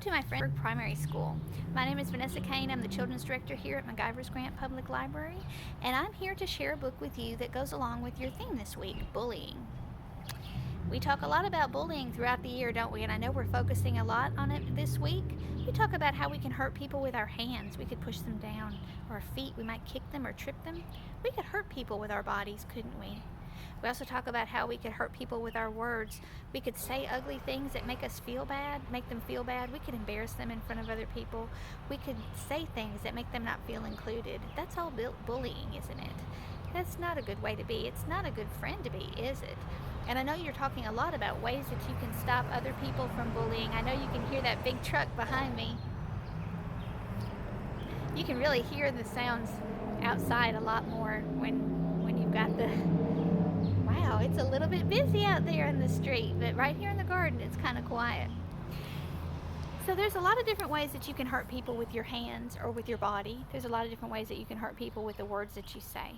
To my friend Dyersburg Primary School. My name is Vanessa Kane. I'm the Children's Director here at MacGyver's Grant Public Library, and I'm here to share a book with you that goes along with your theme this week, bullying. We talk a lot about bullying throughout the year, don't we? And I know we're focusing a lot on it this week. We talk about how we can hurt people with our hands. We could push them down, or our feet. We might kick them or trip them. We could hurt people with our bodies, couldn't we? We also talk about how we could hurt people with our words. We could say ugly things that make us feel bad, make them feel bad. We could embarrass them in front of other people. We could say things that make them not feel included. That's all bullying, isn't it? That's not a good way to be. It's not a good friend to be, is it? And I know you're talking a lot about ways that you can stop other people from bullying. I know you can hear that big truck behind me. You can really hear the sounds outside a lot more when you've got the... Wow, it's a little bit busy out there in the street, but right here in the garden it's kind of quiet. So there's a lot of different ways that you can hurt people with your hands or with your body. There's a lot of different ways that you can hurt people with the words that you say.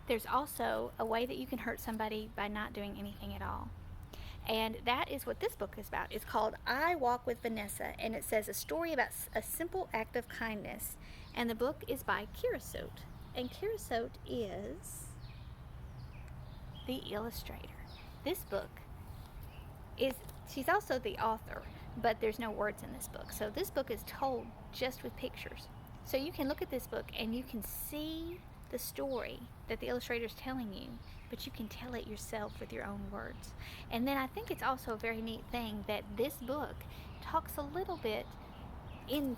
There's also a way that you can hurt somebody by not doing anything at all. And that is what this book is about. It's called I Walk With Vanessa, and it says a story about a simple act of kindness. And the book is by Kerascoet. And Kerascoet is the illustrator. This book is, she's also the author, but there's no words in this book. So this book is told just with pictures. So you can look at this book and you can see the story that the illustrator is telling you, but you can tell it yourself with your own words. And then I think it's also a very neat thing that this book talks a little bit in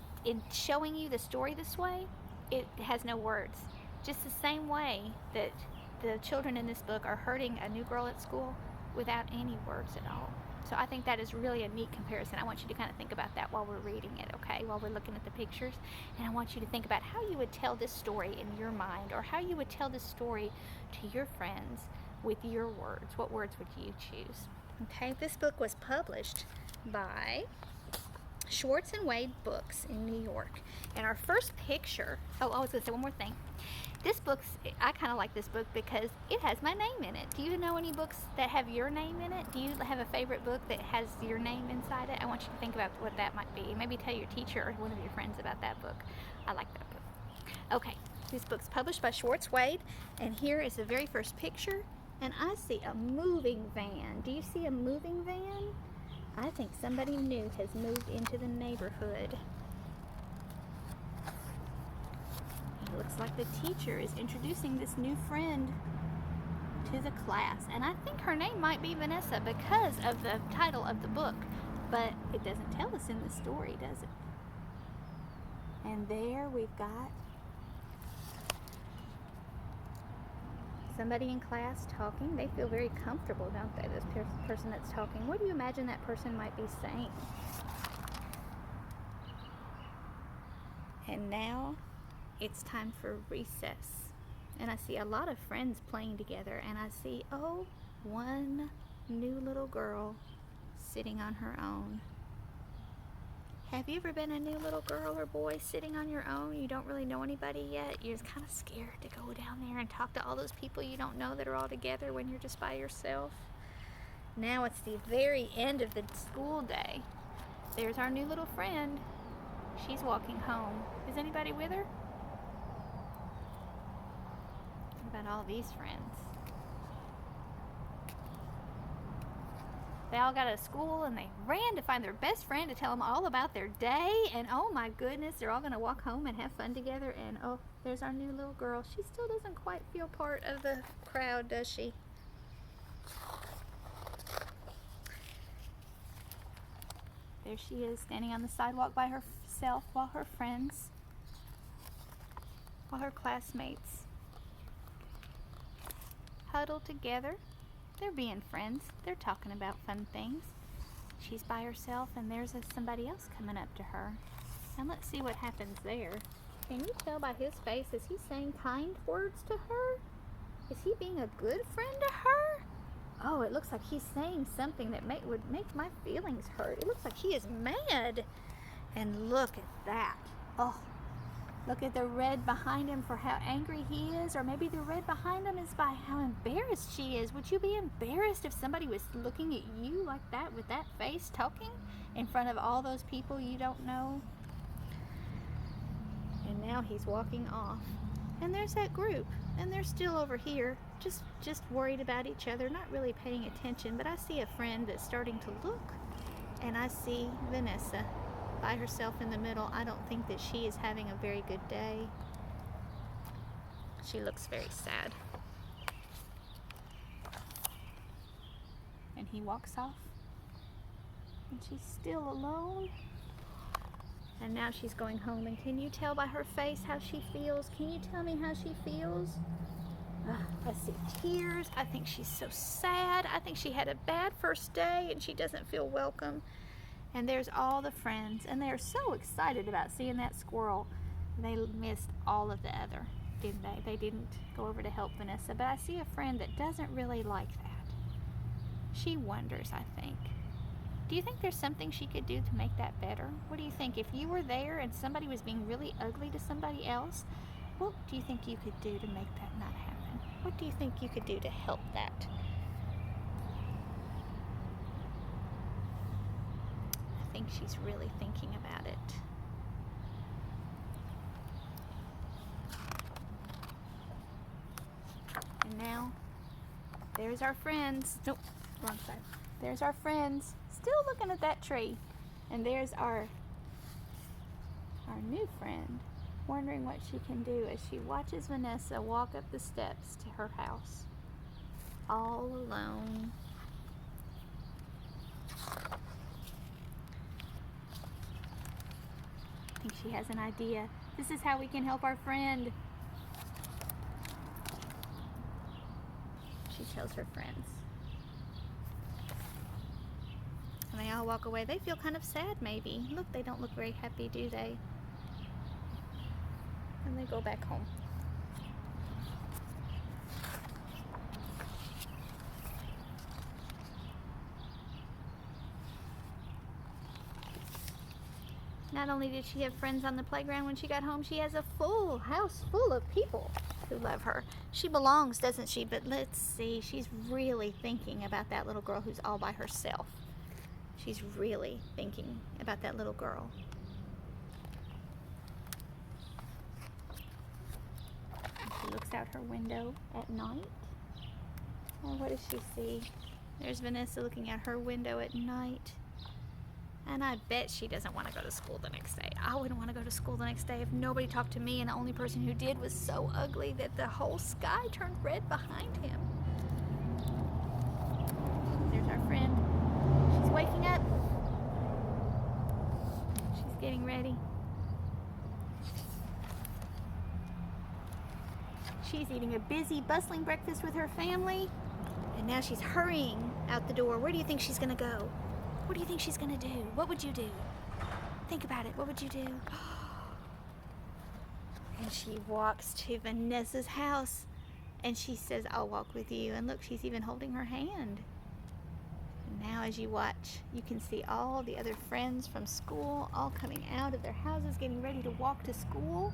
showing you the story this way. It has no words. Just the same way that the children in this book are hurting a new girl at school without any words at all. So I think that is really a neat comparison. I want you to kind of think about that while we're reading it, okay? While we're looking at the pictures. And I want you to think about how you would tell this story in your mind, or how you would tell this story to your friends with your words. What words would you choose? Okay, this book was published by Schwartz Wade Books in New York. And our first picture, I was going to say one more thing. This book's, I kind of like this book because it has my name in it. Do you know any books that have your name in it? Do you have a favorite book that has your name inside it? I want you to think about what that might be. Maybe tell your teacher or one of your friends about that book. I like that book. Okay, this book's published by Schwartz Wade, and here is the very first picture, and I see a moving van. Do you see a moving van? I think somebody new has moved into the neighborhood. It looks like the teacher is introducing this new friend to the class. And I think her name might be Vanessa because of the title of the book. But it doesn't tell us in the story, does it? And there we've got somebody in class talking. They feel very comfortable, don't they? This person that's talking. What do you imagine that person might be saying? And now it's time for recess, and I see a lot of friends playing together, and I see, oh, one new little girl sitting on her own. Have you ever been a new little girl or boy sitting on your own? You don't really know anybody yet. You're just kind of scared to go down there and talk to all those people you don't know that are all together when you're just by yourself. Now it's the very end of the school day. There's our new little friend. She's walking home. Is anybody with her? About all these friends. They all got out of school and they ran to find their best friend to tell them all about their day, and oh my goodness, they're all going to walk home and have fun together. And oh, there's our new little girl. She still doesn't quite feel part of the crowd, does she? There she is, standing on the sidewalk by herself while her classmates huddled together. They're being friends. They're talking about fun things. She's by herself, and there's somebody else coming up to her. And let's see what happens there. Can you tell by his face, is he saying kind words to her? Is he being a good friend to her? Oh, it looks like he's saying something that would make my feelings hurt. It looks like he is mad. And look at that. Oh, look at the red behind him for how angry he is. Or maybe the red behind him is by how embarrassed she is. Would you be embarrassed if somebody was looking at you like that with that face talking? in front of all those people you don't know. And now he's walking off. And there's that group, and they're still over here, just worried about each other, not really paying attention. But I see a friend that's starting to look, and I see Vanessa by herself in the middle. I don't think that she is having a very good day. She looks very sad. And he walks off, and she's still alone. And now she's going home, and can you tell by her face how she feels? Can you tell me how she feels? I see tears. I think she's so sad. I think she had a bad first day and she doesn't feel welcome. And there's all the friends, and they're so excited about seeing that squirrel. They missed all of the other, didn't they? They didn't go over to help Vanessa, but I see a friend that doesn't really like that. She wonders, I think. Do you think there's something she could do to make that better? What do you think? If you were there and somebody was being really ugly to somebody else, what do you think you could do to make that not happen? What do you think you could do to help that? I think she's really thinking about it. And now, there's our friends. Nope, wrong side. There's our friends, still looking at that tree. And there's our new friend, wondering what she can do as she watches Vanessa walk up the steps to her house, all alone. I think she has an idea. This is how we can help our friend. She tells her friends. And they all walk away. They feel kind of sad, maybe. Look, they don't look very happy, do they? And they go back home. Not only did she have friends on the playground when she got home, she has a full house full of people who love her. She belongs, doesn't she? But let's see, she's really thinking about that little girl who's all by herself. She's really thinking about that little girl. And she looks out her window at night. And what does she see? There's Vanessa looking out her window at night. And I bet she doesn't want to go to school the next day. I wouldn't want to go to school the next day if nobody talked to me, and the only person who did was so ugly that the whole sky turned red behind him. There's our friend. She's waking up. She's getting ready. She's eating a busy, bustling breakfast with her family. And now she's hurrying out the door. Where do you think she's going to go? What do you think she's going to do? What would you do? Think about it. What would you do? And she walks to Vanessa's house. And she says, I'll walk with you. And look, she's even holding her hand. Now as you watch, you can see all the other friends from school all coming out of their houses, getting ready to walk to school.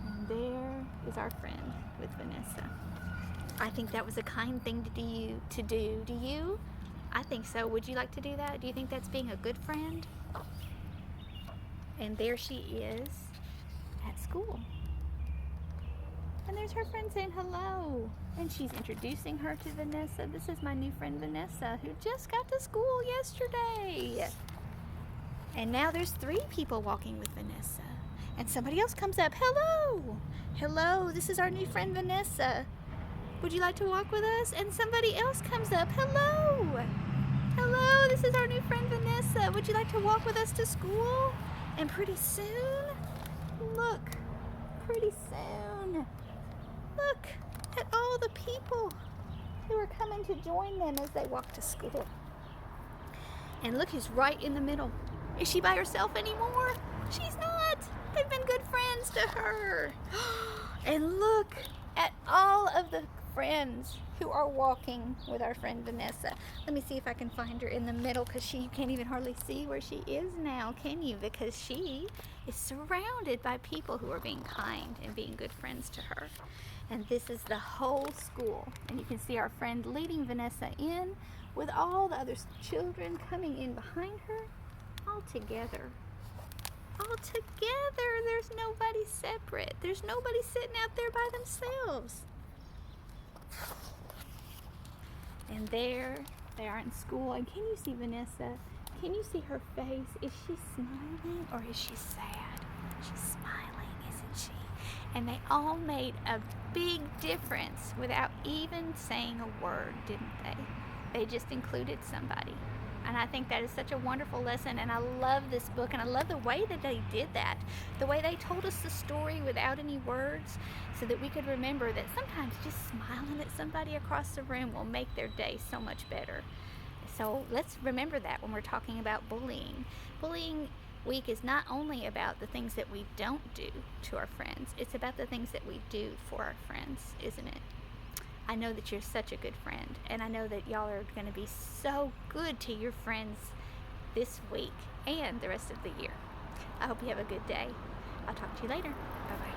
And there is our friend with Vanessa. I think that was a kind thing to do. Do you? I think so. Would you like to do that? Do you think that's being a good friend? And there she is at school. And there's her friend saying hello. And she's introducing her to Vanessa. This is my new friend Vanessa, who just got to school yesterday. And now there's 3 people walking with Vanessa. And somebody else comes up. Hello. Hello, this is our new friend Vanessa. Would you like to walk with us? And somebody else comes up. Hello. Hello, this is our new friend Vanessa. Would you like to walk with us to school? And pretty soon, look, pretty soon, look at all the people who are coming to join them as they walk to school. And look who's right in the middle. Is she by herself anymore? She's not. They've been good friends to her. And look at all of the friends who are walking with our friend Vanessa. Let me see if I can find her in the middle, because you can't even hardly see where she is now, can you? Because she is surrounded by people who are being kind and being good friends to her. And this is the whole school. And you can see our friend leading Vanessa in with all the other children coming in behind her, all together. All together. There's nobody separate. There's nobody sitting out there by themselves. And there they are in school. And can you see Vanessa? Can you see her face? Is she smiling or is she sad? She's smiling, isn't she? And they all made a big difference without even saying a word, didn't they? They just included somebody. And I think that is such a wonderful lesson, and I love this book, and I love the way that they did that, the way they told us the story without any words, so that we could remember that sometimes just smiling at somebody across the room will make their day so much better. So let's remember that when we're talking about bullying. Bullying Week is not only about the things that we don't do to our friends, it's about the things that we do for our friends, isn't it? I know that you're such a good friend, and I know that y'all are going to be so good to your friends this week and the rest of the year. I hope you have a good day. I'll talk to you later. Bye-bye.